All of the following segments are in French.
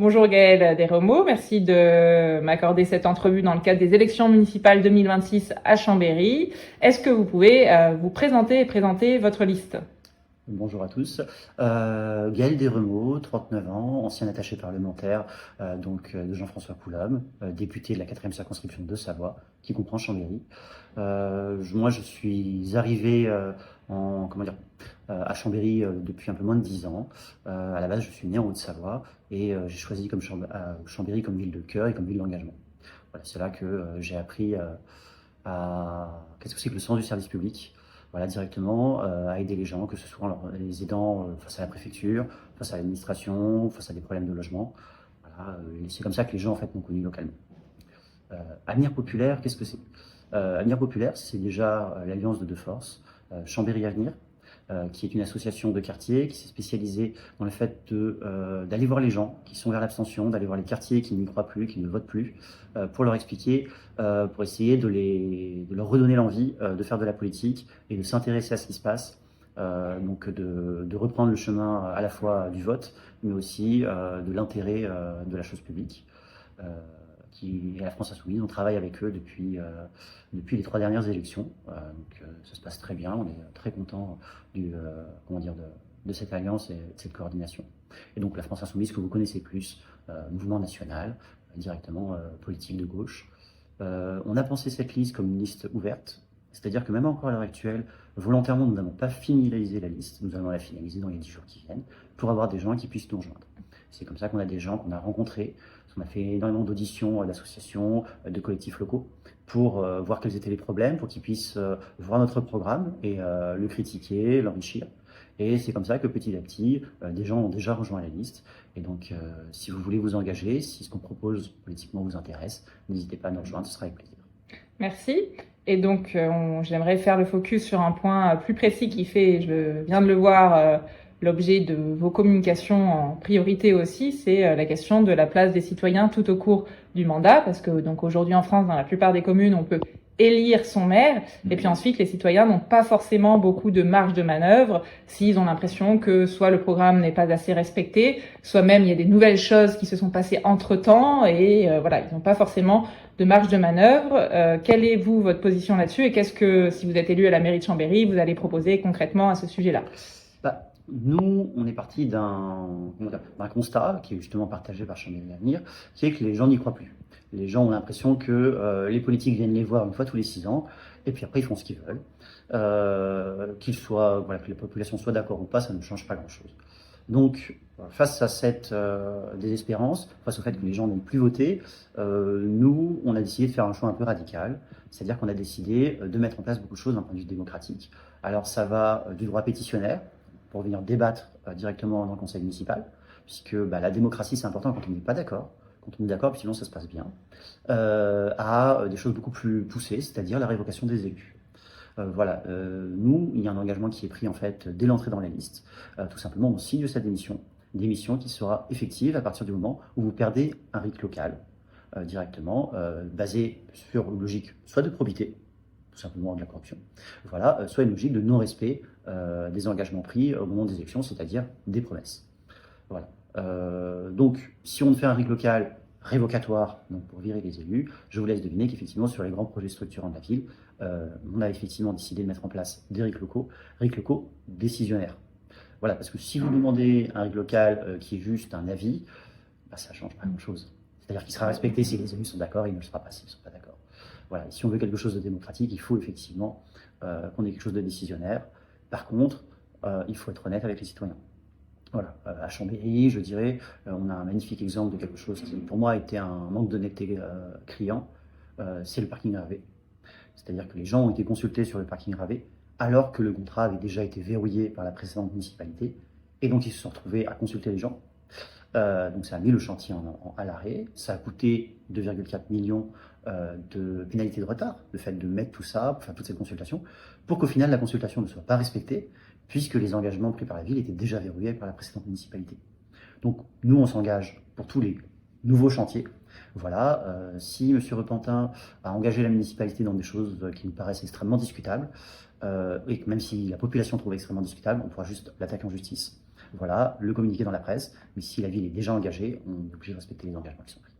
Bonjour Gaëlle Desremaux, merci de m'accorder cette entrevue dans le cadre des élections municipales 2026 à Chambéry. Est-ce que vous pouvez vous présenter et présenter votre liste? Bonjour à tous. Gaël Desremaux, 39 ans, ancien attaché parlementaire de Jean-François Coulombe, député de la 4e circonscription de Savoie, qui comprend Chambéry. Moi, je suis arrivé à Chambéry depuis un peu moins de 10 ans. À la base, je suis né en Haute-Savoie et j'ai choisi comme Chambéry comme ville de cœur et comme ville d'engagement. Voilà, c'est là que j'ai appris qu'est-ce que c'est que le sens du service public. Voilà, directement à aider les gens, que ce soit les aidant face à la préfecture, face à l'administration, face à des problèmes de logement. Voilà, et c'est comme ça que les gens en fait m'ont connu localement. Avenir populaire, qu'est-ce que c'est? Avenir populaire, c'est déjà l'alliance de deux forces, Chambéry Avenir, qui est une association de quartier qui s'est spécialisée dans le fait d'aller voir les gens qui sont vers l'abstention, d'aller voir les quartiers qui n'y croient plus, qui ne votent plus, pour leur expliquer, pour essayer de leur redonner l'envie de faire de la politique et de s'intéresser à ce qui se passe. Donc de reprendre le chemin à la fois du vote, mais aussi de l'intérêt de la chose publique. Qui est la France Insoumise. On travaille avec eux depuis les 3 dernières élections. Ça se passe très bien. On est très content de cette alliance et de cette coordination. Et donc la France Insoumise que vous connaissez plus, mouvement national, directement politique de gauche. On a pensé cette liste comme une liste ouverte. C'est-à-dire que même encore à l'heure actuelle, volontairement, nous n'avons pas finalisé la liste. Nous allons la finaliser dans les 10 jours qui viennent pour avoir des gens qui puissent nous rejoindre. C'est comme ça qu'on a des gens qu'on a rencontrés. On a fait énormément d'auditions d'associations, de collectifs locaux pour voir quels étaient les problèmes, pour qu'ils puissent voir notre programme et le critiquer, l'enrichir. Et c'est comme ça que petit à petit, des gens ont déjà rejoint la liste. Et donc, si vous voulez vous engager, si ce qu'on propose politiquement vous intéresse, n'hésitez pas à nous rejoindre, ce sera avec plaisir. Merci. Et donc, j'aimerais faire le focus sur un point plus précis qui fait, je viens de le voir, l'objet de vos communications en priorité aussi, c'est la question de la place des citoyens tout au cours du mandat, parce que donc aujourd'hui en France, dans la plupart des communes, on peut élire son maire, et puis ensuite les citoyens n'ont pas forcément beaucoup de marge de manœuvre s'ils ont l'impression que soit le programme n'est pas assez respecté, soit même il y a des nouvelles choses qui se sont passées entre-temps, et voilà, ils n'ont pas forcément de marge de manœuvre. Quelle est votre position là-dessus, et qu'est-ce que, si vous êtes élu à la mairie de Chambéry, vous allez proposer concrètement à ce sujet-là? Nous, on est parti d'un constat qui est justement partagé par Chambéry Avenir, qui est que les gens n'y croient plus. Les gens ont l'impression que les politiques viennent les voir une fois tous les 6 ans, et puis après ils font ce qu'ils veulent. Que la population soit d'accord ou pas, ça ne change pas grand-chose. Donc, face à cette désespérance, face au fait que les gens n'aiment plus voter, nous, on a décidé de faire un choix un peu radical, c'est-à-dire qu'on a décidé de mettre en place beaucoup de choses d'un point de vue démocratique. Alors, ça va du droit pétitionnaire, pour venir débattre directement dans le conseil municipal, puisque la démocratie, c'est important quand on n'est pas d'accord. Quand on est d'accord, puis sinon ça se passe bien, à des choses beaucoup plus poussées, c'est-à-dire la révocation des élus. Nous, il y a un engagement qui est pris en fait dès l'entrée dans la liste. Tout simplement, on signe cette démission qui sera effective à partir du moment où vous perdez un RIC local directement, basé sur une logique soit de probité, tout simplement de la corruption, soit une logique de non-respect des engagements pris au moment des élections, c'est-à-dire des promesses. Voilà. Donc, si on fait un RIC local révocatoire, donc pour virer les élus, je vous laisse deviner qu'effectivement, sur les grands projets structurants de la ville, on a effectivement décidé de mettre en place des RIC locaux décisionnaires. Voilà, parce que si vous demandez un RIC local qui est juste un avis, ça ne change pas grand-chose. C'est-à-dire qu'il sera respecté si les élus sont d'accord, et il ne le sera pas s'ils ne sont pas d'accord. Voilà, si on veut quelque chose de démocratique, il faut effectivement qu'on ait quelque chose de décisionnaire. Par contre, il faut être honnête avec les citoyens. Voilà, à Chambéry, je dirais, on a un magnifique exemple de quelque chose qui, pour moi, a été un manque d'honnêteté criant, c'est le parking gravé. C'est-à-dire que les gens ont été consultés sur le parking gravé, alors que le contrat avait déjà été verrouillé par la précédente municipalité, et donc ils se sont retrouvés à consulter les gens. Donc ça a mis le chantier à l'arrêt, ça a coûté 2,4 millions de pénalités de retard, le fait de mettre tout ça, pour faire toute cette consultation, pour qu'au final la consultation ne soit pas respectée, puisque les engagements pris par la ville étaient déjà verrouillés par la précédente municipalité. Donc nous on s'engage pour tous les nouveaux chantiers. Voilà, si M. Repentin a engagé la municipalité dans des choses qui nous paraissent extrêmement discutables, et que même si la population trouve extrêmement discutable, on pourra juste l'attaquer en justice. voilà, le communiquer dans la presse. Mais si la ville est déjà engagée, on est obligé de respecter les engagements qui sont pris.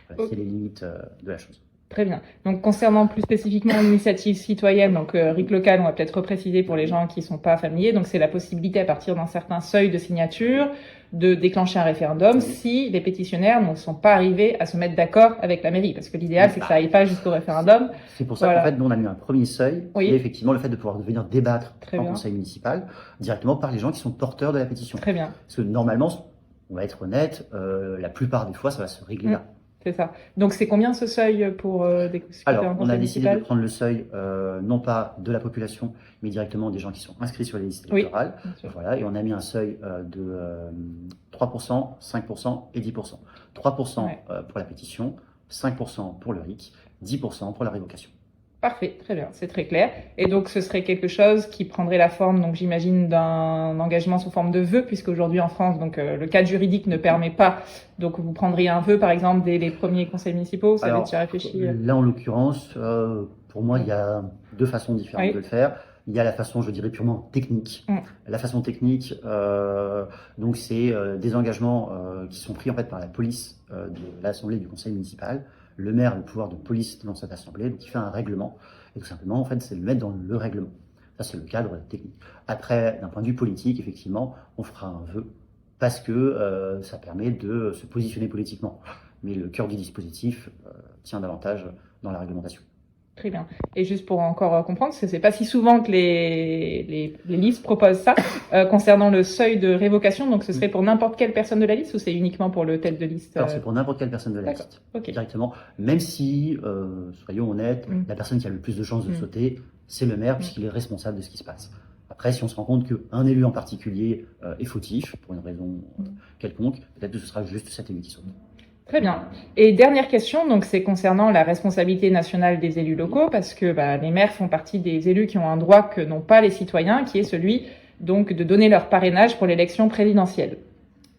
Voilà, c'est les limites de la chose. Très bien. Donc, concernant plus spécifiquement l'initiative citoyenne, donc RIC local, on va peut-être repréciser pour les gens qui sont pas familiers. Donc, c'est la possibilité à partir d'un certain seuil de signature de déclencher un référendum si les pétitionnaires ne sont pas arrivés à se mettre d'accord avec la mairie. Parce que l'idéal, c'est que ça n'aille pas jusqu'au réferdum. C'est pour ça qu'en fait, nous, on a mis un premier seuil, Oui. qui est effectivement le fait de pouvoir venir débattre Très en bien. conseil municipal directement par les gens qui sont porteurs de la pétition. Très bien. Parce que normalement, on va être honnête, la plupart des fois, ça va se régler là. C'est ça. Donc, c'est combien ce seuil pour discuter en Alors, on conseil a décidé municipal de prendre le seuil, non pas de la population, mais directement des gens qui sont inscrits sur les listes électorales. Bien sûr. Voilà, et on a mis un seuil de 3%, 5% et 10%. 3% Ouais. pour la pétition, 5% pour le RIC, 10% pour la révocation. Parfait, très bien, c'est très clair. Et donc, ce serait quelque chose qui prendrait la forme, donc j'imagine, d'un engagement sous forme de vœu, puisque aujourd'hui en France, donc le cadre juridique ne permet pas. Donc, vous prendriez un vœu, par exemple, dès les premiers conseils municipaux. Vous avez déjà réfléchi? Là, en l'occurrence, pour moi, il y a deux façons différentes de le faire. Il y a la façon, je dirais, purement technique. La façon technique, donc c'est des engagements qui sont pris en fait par la police de l'Assemblée du Conseil municipal. Le maire a le pouvoir de police dans cette assemblée, donc il fait un règlement. Et tout simplement, en fait, c'est le mettre dans le règlement. Ça, c'est le cadre technique. Après, d'un point de vue politique, effectivement, on fera un vœu parce que ça permet de se positionner politiquement. Mais le cœur du dispositif tient davantage dans la réglementation. Très bien. Et juste pour encore comprendre, parce que c'est pas si souvent que les listes proposent ça, concernant le seuil de révocation, donc ce serait pour n'importe quelle personne de la liste ou c'est uniquement pour le tête de liste? Alors c'est pour n'importe quelle personne de la liste, directement. Même si, soyons honnêtes, la personne qui a le plus de chances de sauter, c'est le maire puisqu'il est responsable de ce qui se passe. Après, si on se rend compte qu'un élu en particulier est fautif, pour une raison quelconque, peut-être que ce sera juste cet élu qui saute. Très bien. Et dernière question, donc c'est concernant la responsabilité nationale des élus locaux, parce que les maires font partie des élus qui ont un droit que n'ont pas les citoyens, qui est celui donc de donner leur parrainage pour l'élection présidentielle.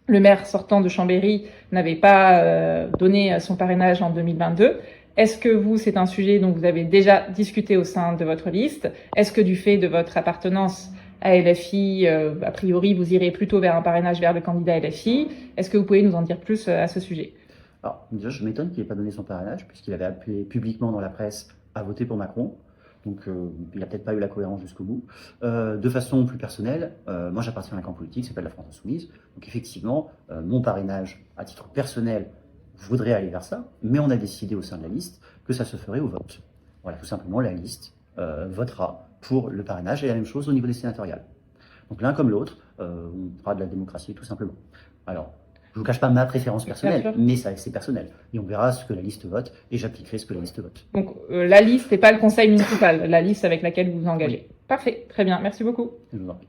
Le maire sortant de Chambéry n'avait pas donné son parrainage en 2022. Est-ce que vous, c'est un sujet dont vous avez déjà discuté au sein de votre liste? Est-ce que du fait de votre appartenance à LFI, a priori, vous irez plutôt vers un parrainage vers le candidat LFI? Est-ce que vous pouvez nous en dire plus à ce sujet? Alors, déjà, je m'étonne qu'il n'ait pas donné son parrainage, puisqu'il avait appelé publiquement dans la presse à voter pour Macron. Donc, il n'a peut-être pas eu la cohérence jusqu'au bout. De façon plus personnelle, moi, j'appartiens à un camp politique qui s'appelle la France Insoumise. Donc, effectivement, mon parrainage, à titre personnel, voudrait aller vers ça. Mais on a décidé au sein de la liste que ça se ferait au vote. Voilà, tout simplement, la liste votera pour le parrainage et la même chose au niveau des sénatoriales. Donc, l'un comme l'autre, on fera de la démocratie, tout simplement. Alors, je ne vous cache pas ma préférence personnelle, mais c'est personnel. Et on verra ce que la liste vote, et j'appliquerai ce que la liste vote. Donc, la liste n'est pas le conseil municipal, la liste avec laquelle vous vous engagez. Oui. Parfait, très bien, merci beaucoup. Je vous en prie.